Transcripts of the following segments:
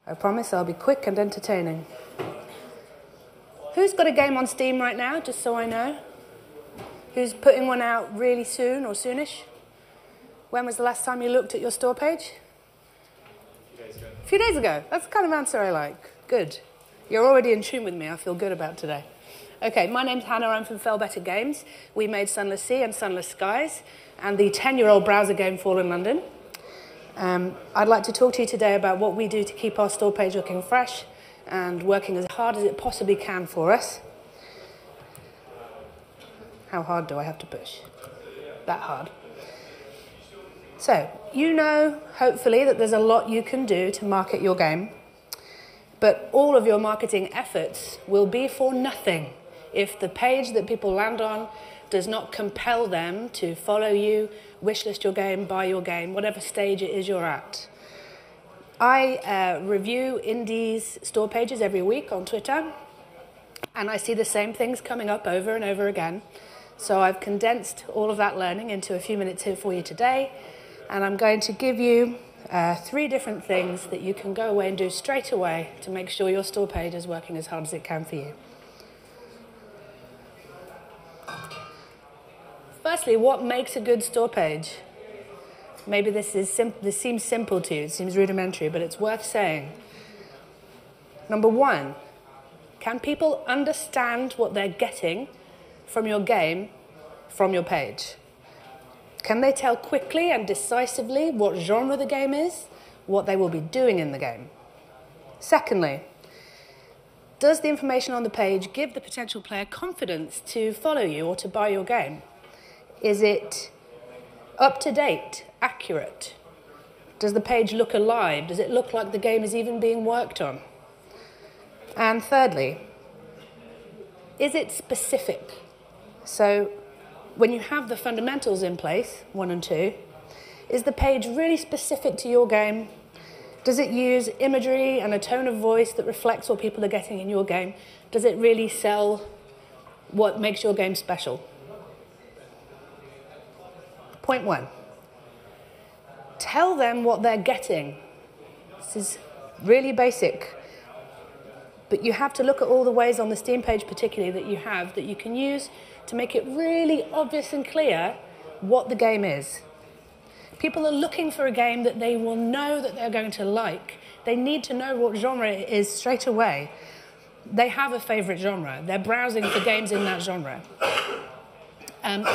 I promise I'll be quick and entertaining. Who's got a game on Steam right now, just so I know? Who's putting one out really soon or soonish? When was the last time you looked at your store page? A few days ago. That's the kind of answer I like. Good. You're already in tune with me. I feel good about today. Okay, my name's Hannah. I'm from Failbetter Games. We made Sunless Sea and Sunless Skies and the 10-year-old browser game Fallen London. I'd like to talk to you today about what we do to keep our store page looking fresh and working as hard as it possibly can for us. How hard do I have to push? That hard. So, you know, hopefully, that there's a lot you can do to market your game, but all of your marketing efforts will be for nothing if the page that people land on does not compel them to follow you, wishlist your game, buy your game, whatever stage it is you're at. I review indies store pages every week on Twitter, and I see the same things coming up over and over again. So I've condensed all of that learning into a few minutes here for you today, and I'm going to give you 3 different things that you can go away and do straight away to make sure your store page is working as hard as it can for you. Firstly, what makes a good store page? Maybe this seems simple to you, it seems rudimentary, but it's worth saying. Number 1, can people understand what they're getting from your game, from your page? Can they tell quickly and decisively what genre the game is, what they will be doing in the game? Secondly, does the information on the page give the potential player confidence to follow you or to buy your game? Is it up to date, accurate? Does the page look alive? Does it look like the game is even being worked on? And thirdly, is it specific? So when you have the fundamentals in place, 1 and 2, is the page really specific to your game? Does it use imagery and a tone of voice that reflects what people are getting in your game? Does it really sell what makes your game special? Point 1. Tell them what they're getting. This is really basic. But you have to look at all the ways on the Steam page particularly that you can use to make it really obvious and clear what the game is. People are looking for a game that they will know that they're going to like. They need to know what genre it is straight away. They have a favorite genre. They're browsing for games in that genre.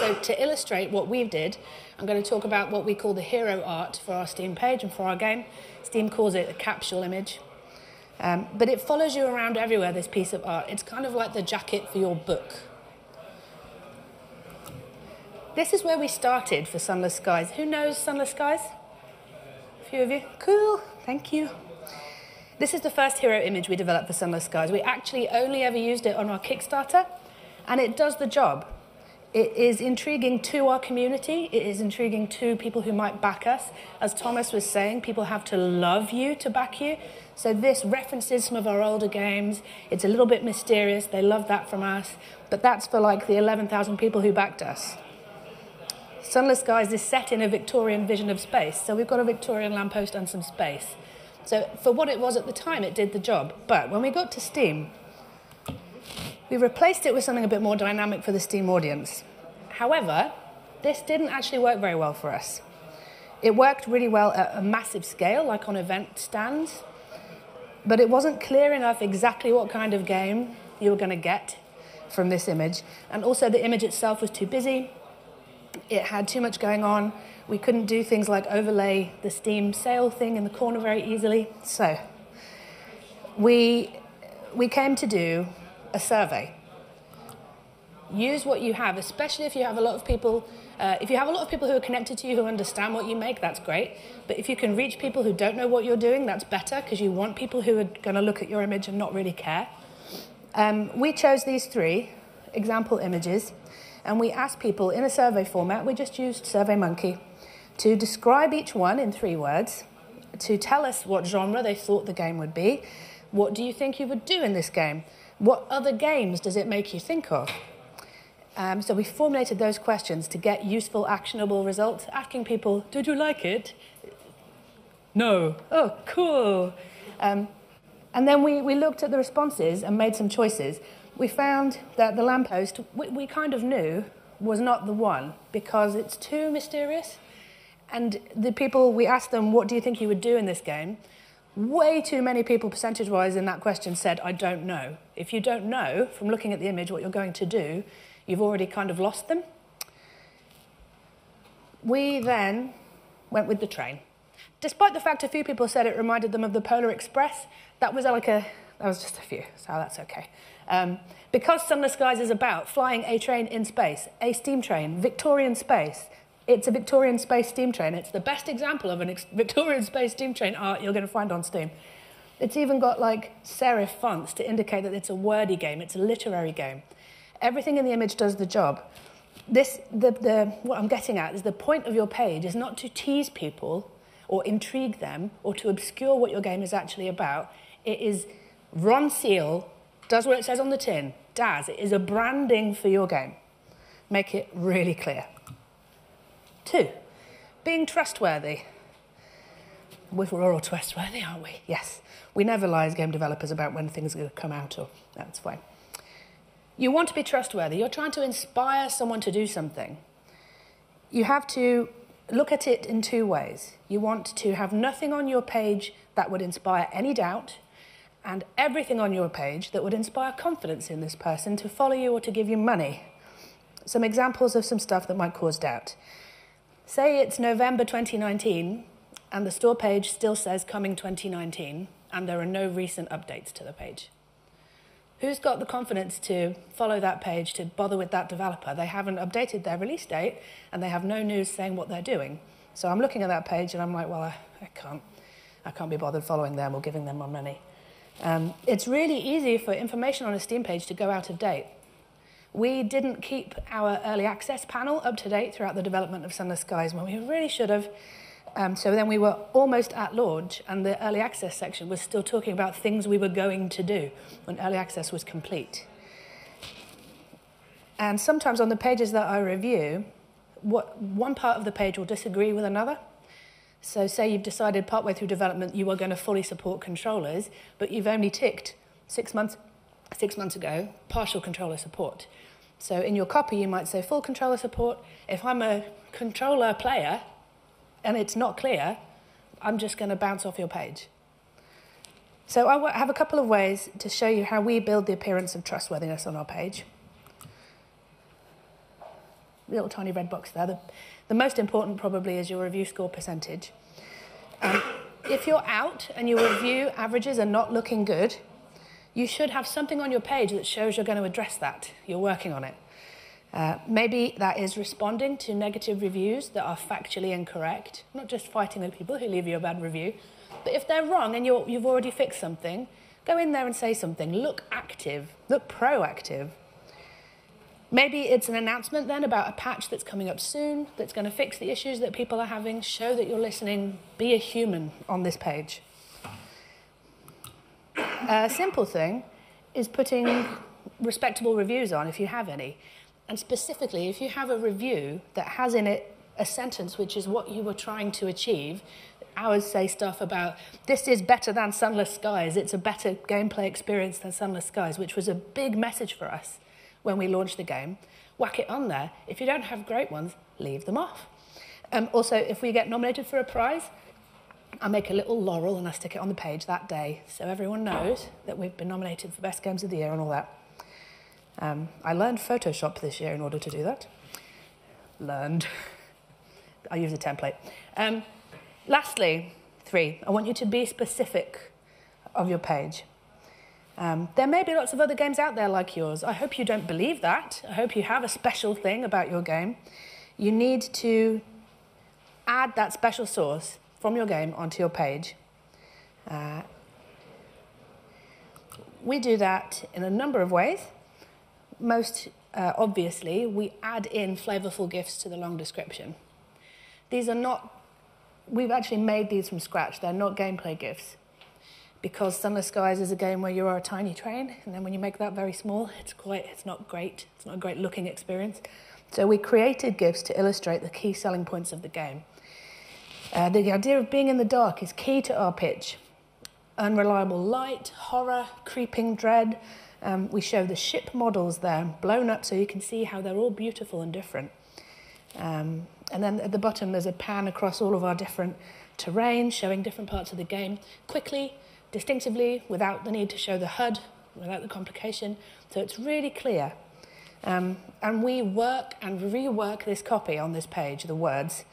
So to illustrate what we did, I'm going to talk about what we call the hero art for our Steam page and for our game. Steam calls it a capsule image. But it follows you around everywhere, this piece of art. It's kind of like the jacket for your book. This is where we started for Sunless Skies. Who knows Sunless Skies? A few of you? Cool, thank you. This is the first hero image we developed for Sunless Skies. We actually only ever used it on our Kickstarter, and it does the job. It is intriguing to our community. It is intriguing to people who might back us. As Thomas was saying, people have to love you to back you. So this references some of our older games. It's a little bit mysterious. They love that from us. But that's for like the 11,000 people who backed us. Sunless Skies is set in a Victorian vision of space. So we've got a Victorian lamppost and some space. So for what it was at the time, it did the job. But when we got to Steam, we replaced it with something a bit more dynamic for the Steam audience. However, this didn't actually work very well for us. It worked really well at a massive scale, like on event stands, but it wasn't clear enough exactly what kind of game you were going to get from this image. And also the image itself was too busy. It had too much going on. We couldn't do things like overlay the Steam sale thing in the corner very easily. So we came to do a survey. Use what you have, especially if you have a lot of people. If you have a lot of people who are connected to you who understand what you make, that's great. But if you can reach people who don't know what you're doing, that's better, because you want people who are going to look at your image and not really care. We chose these 3 example images, and we asked people in a survey format. We just used SurveyMonkey to describe each one in 3 words, to tell us what genre they thought the game would be. What do you think you would do in this game? What other games does it make you think of? So we formulated those questions to get useful, actionable results, asking people, did you like it? No. Oh, cool. And then we looked at the responses and made some choices. We found that the lamppost, we kind of knew, was not the one because it's too mysterious. And the people, we asked them, what do you think you would do in this game? Way too many people, percentage-wise, in that question said, I don't know. If you don't know, from looking at the image, what you're going to do, you've already kind of lost them. We then went with the train. Despite the fact a few people said it reminded them of the Polar Express, that was just a few, so that's okay. Because Sunless Skies is about flying a train in space, a steam train, Victorian space. It's a Victorian space steam train. It's the best example of a Victorian space steam train art you're going to find on Steam. It's even got like serif fonts to indicate that it's a wordy game. It's a literary game. Everything in the image does the job. What I'm getting at is the point of your page is not to tease people or intrigue them or to obscure what your game is actually about. It is Ron Seal, does what it says on the tin, Daz. It is a branding for your game. Make it really clear. 2, being trustworthy. We're all trustworthy, aren't we? Yes. We never lie as game developers about when things are going to come out, or that's fine. You want to be trustworthy. You're trying to inspire someone to do something. You have to look at it in 2 ways. You want to have nothing on your page that would inspire any doubt, and everything on your page that would inspire confidence in this person to follow you or to give you money. Some examples of some stuff that might cause doubt. Say it's November 2019, and the store page still says coming 2019, and there are no recent updates to the page. Who's got the confidence to follow that page, to bother with that developer? They haven't updated their release date, and they have no news saying what they're doing. So I'm looking at that page, and I'm like, well, I can't be bothered following them or giving them my money. It's really easy for information on a Steam page to go out of date. We didn't keep our early access panel up to date throughout the development of Sunless Skies when we really should have. So then we were almost at launch, and the early access section was still talking about things we were going to do when early access was complete. And sometimes on the pages that I review, one part of the page will disagree with another. So say you've decided partway through development you are going to fully support controllers, but you've only ticked 6 months ago, partial controller support. So in your copy, you might say full controller support. If I'm a controller player and it's not clear, I'm just going to bounce off your page. So I have a couple of ways to show you how we build the appearance of trustworthiness on our page. Little tiny red box there. The most important probably is your review score percentage. If you're out and your review averages are not looking good, you should have something on your page that shows you're going to address that. You're working on it. Maybe that is responding to negative reviews that are factually incorrect, not just fighting with people who leave you a bad review. But if they're wrong and you've already fixed something, go in there and say something. Look active. Look proactive. Maybe it's an announcement then about a patch that's coming up soon that's going to fix the issues that people are having. Show that you're listening. Be a human on this page. A simple thing is putting respectable reviews on if you have any. And specifically, if you have a review that has in it a sentence which is what you were trying to achieve, ours say stuff about, this is better than Sunless Skies, it's a better gameplay experience than Sunless Skies, which was a big message for us when we launched the game. Whack it on there. If you don't have great ones, leave them off. Also, if we get nominated for a prize, I make a little laurel and I stick it on the page that day so everyone knows that we've been nominated for Best Games of the Year and all that. I learned Photoshop this year in order to do that. I use a template. Lastly, 3, I want you to be specific of your page. There may be lots of other games out there like yours. I hope you don't believe that. I hope you have a special thing about your game. You need to add that special sauce from your game onto your page. We do that in a number of ways. Most obviously, we add in flavorful gifts to the long description. These are not, we've actually made these from scratch. They're not gameplay gifts. Because Sunless Skies is a game where you are a tiny train, and then when you make that very small, it's not great. It's not a great looking experience. So we created gifts to illustrate the key selling points of the game. The idea of being in the dark is key to our pitch. unreliable light, horror, creeping dread. We show the ship models there, blown up so you can see how they're all beautiful and different. And then at the bottom, there's a pan across all of our different terrain, showing different parts of the game quickly, distinctively, without the need to show the HUD, without the complication. So it's really clear. And we work and rework this copy on this page, the words,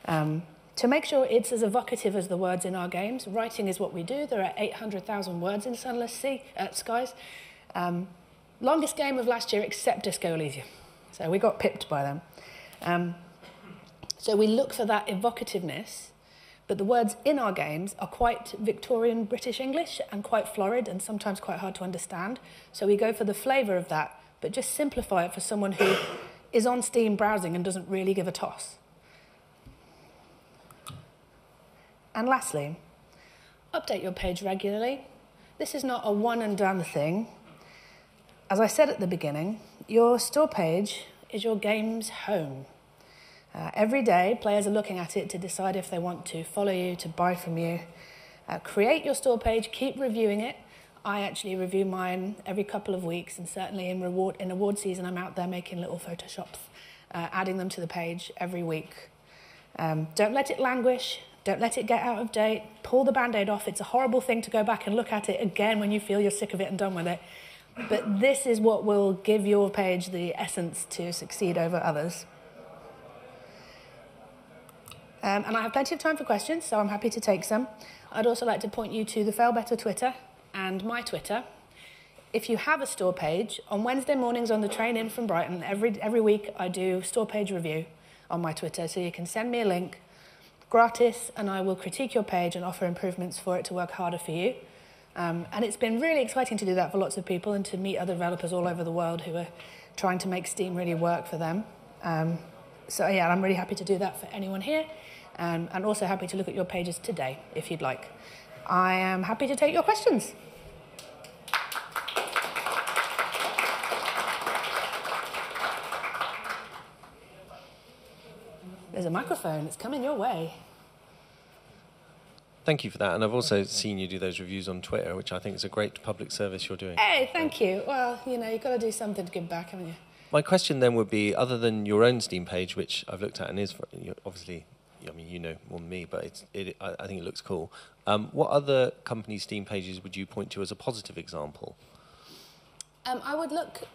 to make sure it's as evocative as the words in our games. Writing is what we do. There are 800,000 words in Sunless Skies. Longest game of last year, except Disco Elysium. So we got pipped by them. So we look for that evocativeness, but the words in our games are quite Victorian British English and quite florid and sometimes quite hard to understand. So we go for the flavour of that, but just simplify it for someone who is on Steam browsing and doesn't really give a toss. And lastly, update your page regularly. This is not a one and done thing. As I said at the beginning, your store page is your game's home. Every day, players are looking at it to decide if they want to follow you, to buy from you. Create your store page, keep reviewing it. I actually review mine every couple of weeks, and certainly in award season, I'm out there making little Photoshops, adding them to the page every week. Don't let it languish. Don't let it get out of date. Pull the Band-Aid off. It's a horrible thing to go back and look at it again when you feel you're sick of it and done with it. But this is what will give your page the essence to succeed over others. And I have plenty of time for questions, so I'm happy to take some. I'd also like to point you to the Failbetter Twitter and my Twitter. If you have a store page, on Wednesday mornings on the train in from Brighton, every week I do store page review on my Twitter, so you can send me a link, gratis, and I will critique your page and offer improvements for it to work harder for you. And it's been really exciting to do that for lots of people and to meet other developers all over the world who are trying to make Steam really work for them. So yeah, I'm really happy to do that for anyone here, and also happy to look at your pages today, if you'd like. I am happy to take your questions. There's a microphone, it's coming your way. Thank you for that, and I've also seen you do those reviews on Twitter, which I think is a great public service you're doing. Hey, thank you. Well, you know, you've got to do something to give back, haven't you? My question then would be, other than your own Steam page, which I've looked at and is obviously, I mean, you know more than me, but I think it looks cool. What other companies' Steam pages would you point to as a positive example? I would look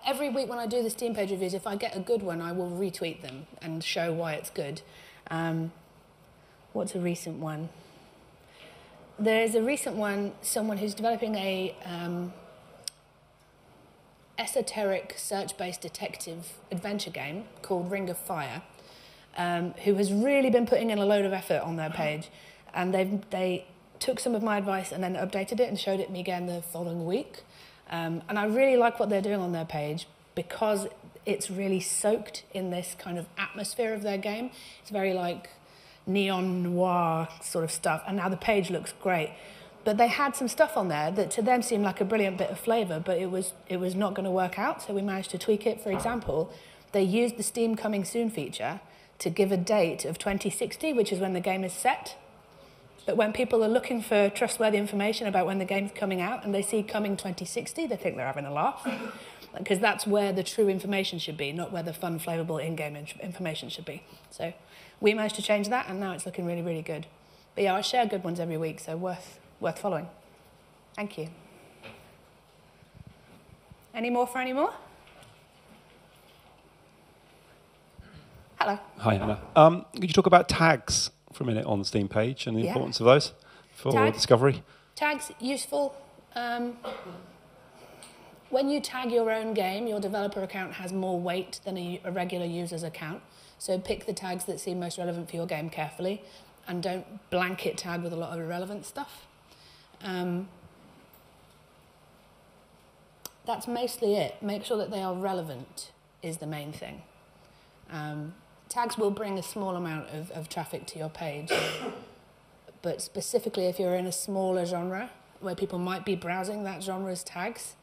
every week when I do the Steam page reviews. If I get a good one, I will retweet them and show why it's good. What's a recent one? There's a recent one, someone who's developing a esoteric search-based detective adventure game called Ring of Fire, who has really been putting in a load of effort on their page. And they took some of my advice and then updated it and showed it me again the following week. And I really like what they're doing on their page because it's really soaked in this kind of atmosphere of their game. It's very like neon noir sort of stuff, and now the page looks great. But they had some stuff on there that to them seemed like a brilliant bit of flavour, but it was not going to work out, so we managed to tweak it. For example, they used the Steam Coming Soon feature to give a date of 2060, which is when the game is set. But when people are looking for trustworthy information about when the game's coming out and they see coming 2060, they think they're having a laugh. Because that's where the true information should be, not where the fun, flavourable in-game information should be. So we managed to change that, and now it's looking really, really good. But yeah, I share good ones every week, so worth following. Thank you. Any more for any more? Hello. Hi, Hannah. Could you talk about tags for a minute on the Steam page and the importance of those for discovery? Tags, useful. When you tag your own game, your developer account has more weight than a regular user's account. So pick the tags that seem most relevant for your game carefully, and don't blanket tag with a lot of irrelevant stuff. That's mostly it. Make sure that they are relevant is the main thing. Tags will bring a small amount of traffic to your page, but specifically if you're in a smaller genre where people might be browsing that genre's tags,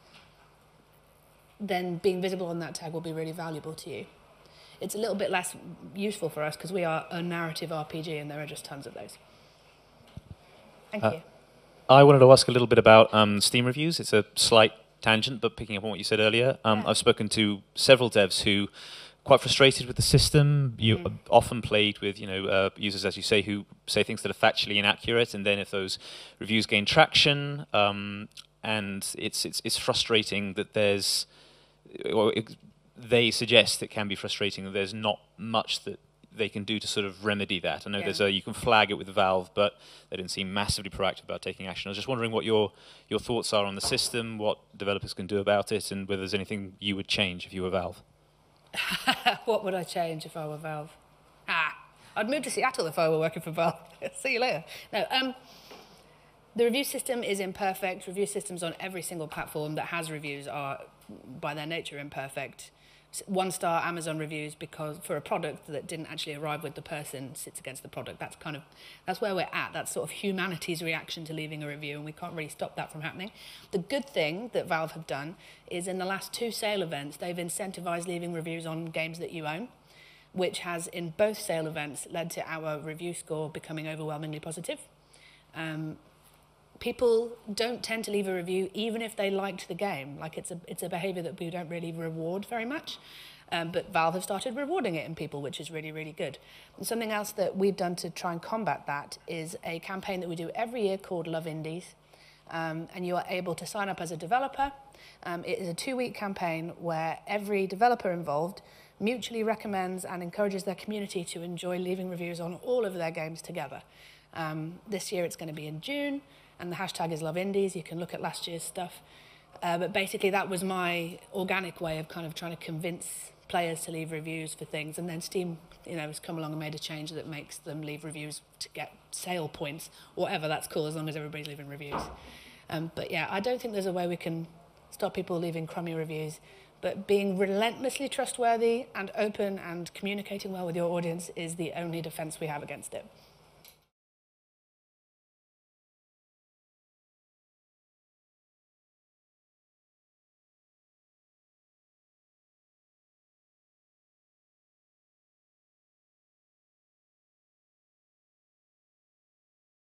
then being visible on that tag will be really valuable to you. It's a little bit less useful for us because we are a narrative RPG and there are just tons of those. Thank you. I wanted to ask a little bit about Steam reviews. It's a slight tangent, but picking up on what you said earlier, I've spoken to several devs who quite frustrated with the system. You often played with users, as you say, who say things that are factually inaccurate, and then if those reviews gain traction, and it's frustrating that there's, or they suggest it can be frustrating that there's not much that they can do to sort of remedy that. I know you can flag it with Valve, but they didn't seem massively proactive about taking action. I was just wondering what your thoughts are on the system, what developers can do about it, and whether there's anything you would change if you were Valve. What would I change if I were Valve? I'd move to Seattle if I were working for Valve. See you later. No, the review system is imperfect. Review systems on every single platform that has reviews are, by their nature, imperfect. One-star Amazon reviews because for a product that didn't actually arrive with the person sits against the product. That's where we're at. That's sort of humanity's reaction to leaving a review, and we can't really stop that from happening. The good thing that Valve have done is in the last 2 sale events, they've incentivized leaving reviews on games that you own, which has in both sale events led to our review score becoming overwhelmingly positive. People don't tend to leave a review even if they liked the game. Like it's a behavior that we don't really reward very much. But Valve have started rewarding it in people, which is really, really good. And something else that we've done to try and combat that is a campaign that we do every year called Love Indies. And you are able to sign up as a developer. It is a 2-week campaign where every developer involved mutually recommends and encourages their community to enjoy leaving reviews on all of their games together. This year it's going to be in June. And the hashtag is Love Indies. You can look at last year's stuff. But basically that was my organic way of kind of trying to convince players to leave reviews for things. And then Steam, has come along and made a change that makes them leave reviews to get sale points. Whatever, that's cool as long as everybody's leaving reviews. But yeah, I don't think there's a way we can stop people leaving crummy reviews. But being relentlessly trustworthy and open and communicating well with your audience is the only defense we have against it.